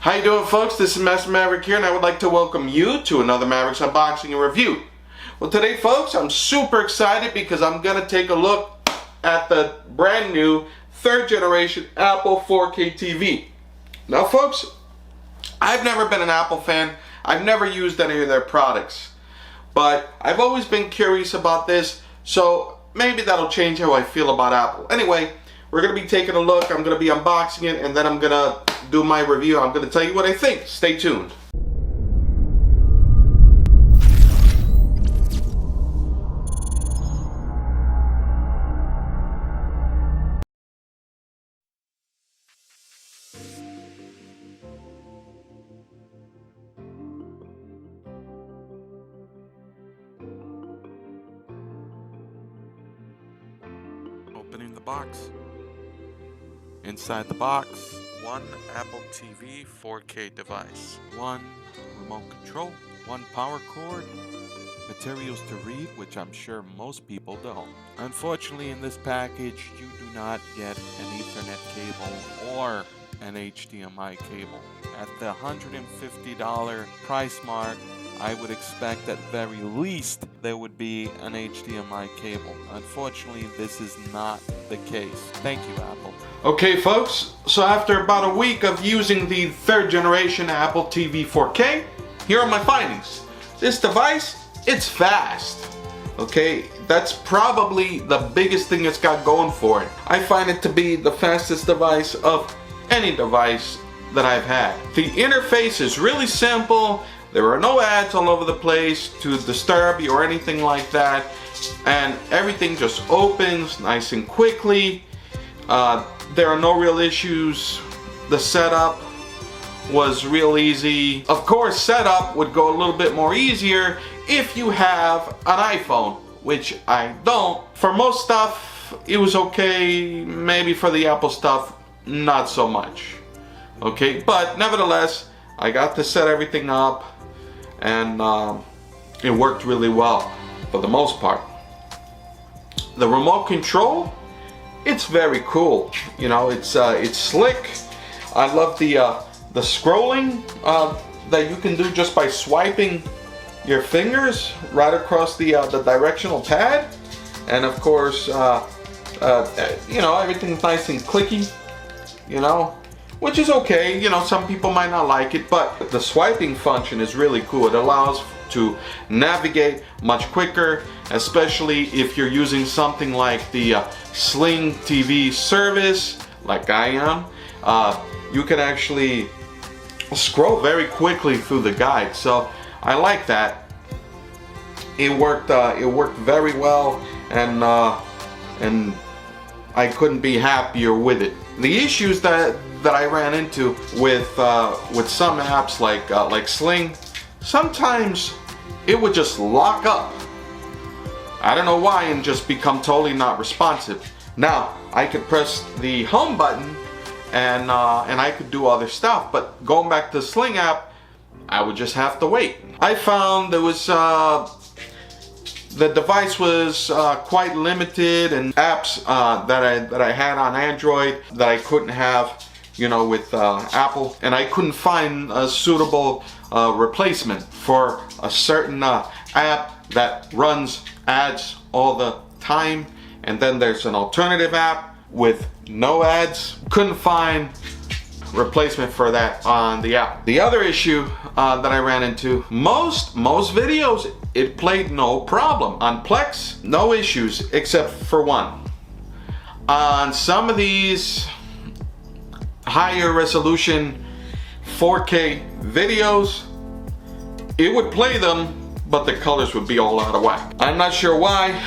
How you doing, folks? This is Master Maverick here, and I would like to welcome you to another Mavericks Unboxing and Review. Well, today, folks, I'm super excited because I'm going to take a look at the brand new 3rd generation Apple 4K TV. Now, folks, I've never been an Apple fan. I've never used any of their products, but I've always been curious about this, so maybe that'll change how I feel about Apple. Anyway, we're going to be taking a look. I'm going to be unboxing it, and then I'm going to do my review. I'm going to tell you what I think. Stay tuned. Opening the box. Inside the box, one Apple TV 4K device, one remote control, one power cord, materials to read, which I'm sure most people don't. Unfortunately, in this package, you do not get an Ethernet cable or an HDMI cable. At the $150 price mark, I would expect at very least there would be an HDMI cable. Unfortunately, this is not the case. Thank you, Apple. Okay, folks, so after about a week of using the 3rd generation Apple TV 4K, here are my findings. This device, it's fast. Okay, that's probably the biggest thing it's got going for it. I find it to be the fastest device of any device that I've had. The interface is really simple. There are no ads all over the place to disturb you or anything like that, and everything just opens nice and quickly. There are no real issues. The setup was real easy. Of course, setup would go a little bit more easier if you have an iPhone, which I don't. For most stuff, it was okay. Maybe for the Apple stuff, not so much. Okay, but nevertheless, I got to set everything up, and it worked really well for the most part. The remote control, it's very cool. You know, it's slick. I love the scrolling that you can do just by swiping your fingers right across the directional pad, and of course, you know, everything's nice and clicky. You know, which is okay. You know, some people might not like it, but the swiping function is really cool. It allows to navigate much quicker, especially if you're using something like the Sling TV service, like I am. You can actually scroll very quickly through the guide, so I like that. It worked very well, and I couldn't be happier with it. The issues that I ran into with some apps like Sling, sometimes it would just lock up. I don't know why, and just become totally not responsive. Now I could press the home button and I could do other stuff, but going back to the Sling app, I would just have to wait. I found there was the device was quite limited, and apps that I had on Android that I couldn't have, you know, with Apple, and I couldn't find a suitable replacement for a certain app that runs ads all the time, and then there's an alternative app with no ads. Couldn't find replacement for that on the app. The other issue that I ran into, most videos it played no problem. On Plex, no issues except for one. On some of these higher resolution 4K videos, it would play them, but the colors would be all out of whack. I'm not sure why.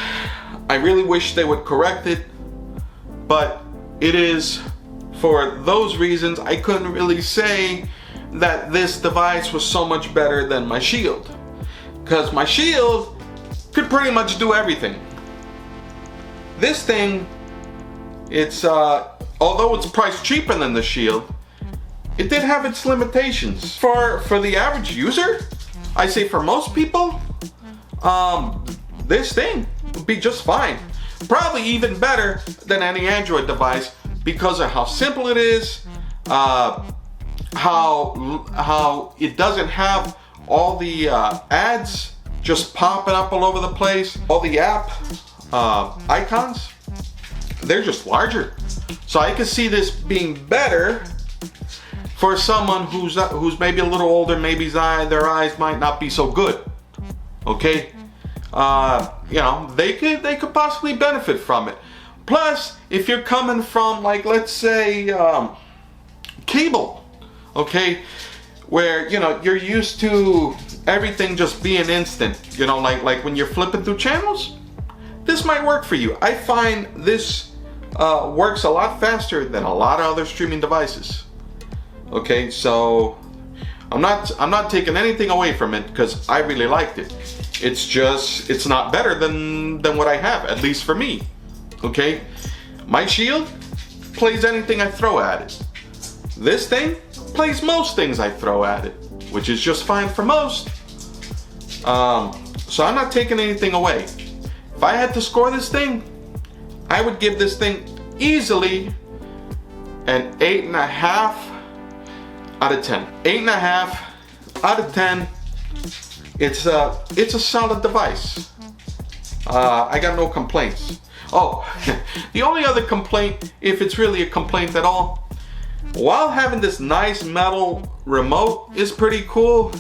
I really wish they would correct it, but it is for those reasons. I couldn't really say that this device was so much better than my Shield, because my Shield could pretty much do everything. This thing, it's although it's a price cheaper than the Shield, it did have its limitations. For the average user, I say for most people, this thing would be just fine. Probably even better than any Android device because of how simple it is, how it doesn't have all the ads just popping up all over the place. All the app icons, they're just larger. So I can see this being better for someone who's maybe a little older, maybe their eyes might not be so good. Okay, you know, they could possibly benefit from it. Plus, if you're coming from, like, let's say cable, okay, where, you know, you're used to everything just being instant, you know, like when you're flipping through channels, this might work for you. I find this works a lot faster than a lot of other streaming devices. Okay, so I'm not taking anything away from it because I really liked it. It's just, it's not better than what I have, at least for me. Okay, my Shield plays anything I throw at it. This thing plays most things I throw at it, which is just fine for most. So I'm not taking anything away. If I had to score this thing, I would give this thing easily an 8.5 out of 10. 8.5 out of 10. It's a solid device. I got no complaints. Oh, the only other complaint, if it's really a complaint at all, while having this nice metal remote is pretty cool,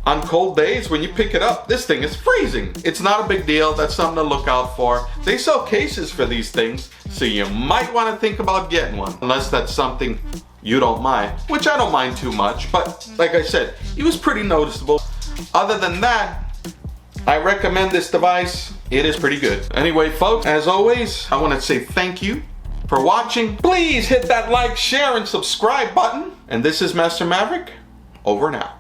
on cold days when you pick it up, this thing is freezing. It's not a big deal. That's something to look out for. They sell cases for these things, so you might want to think about getting one, unless that's something you don't mind, which I don't mind too much, but like I said, it was pretty noticeable. Other than that, I recommend this device. It is pretty good. Anyway, folks, as always, I want to say thank you for watching. Please hit that like, share, and subscribe button. And this is Master Maverick, over and out.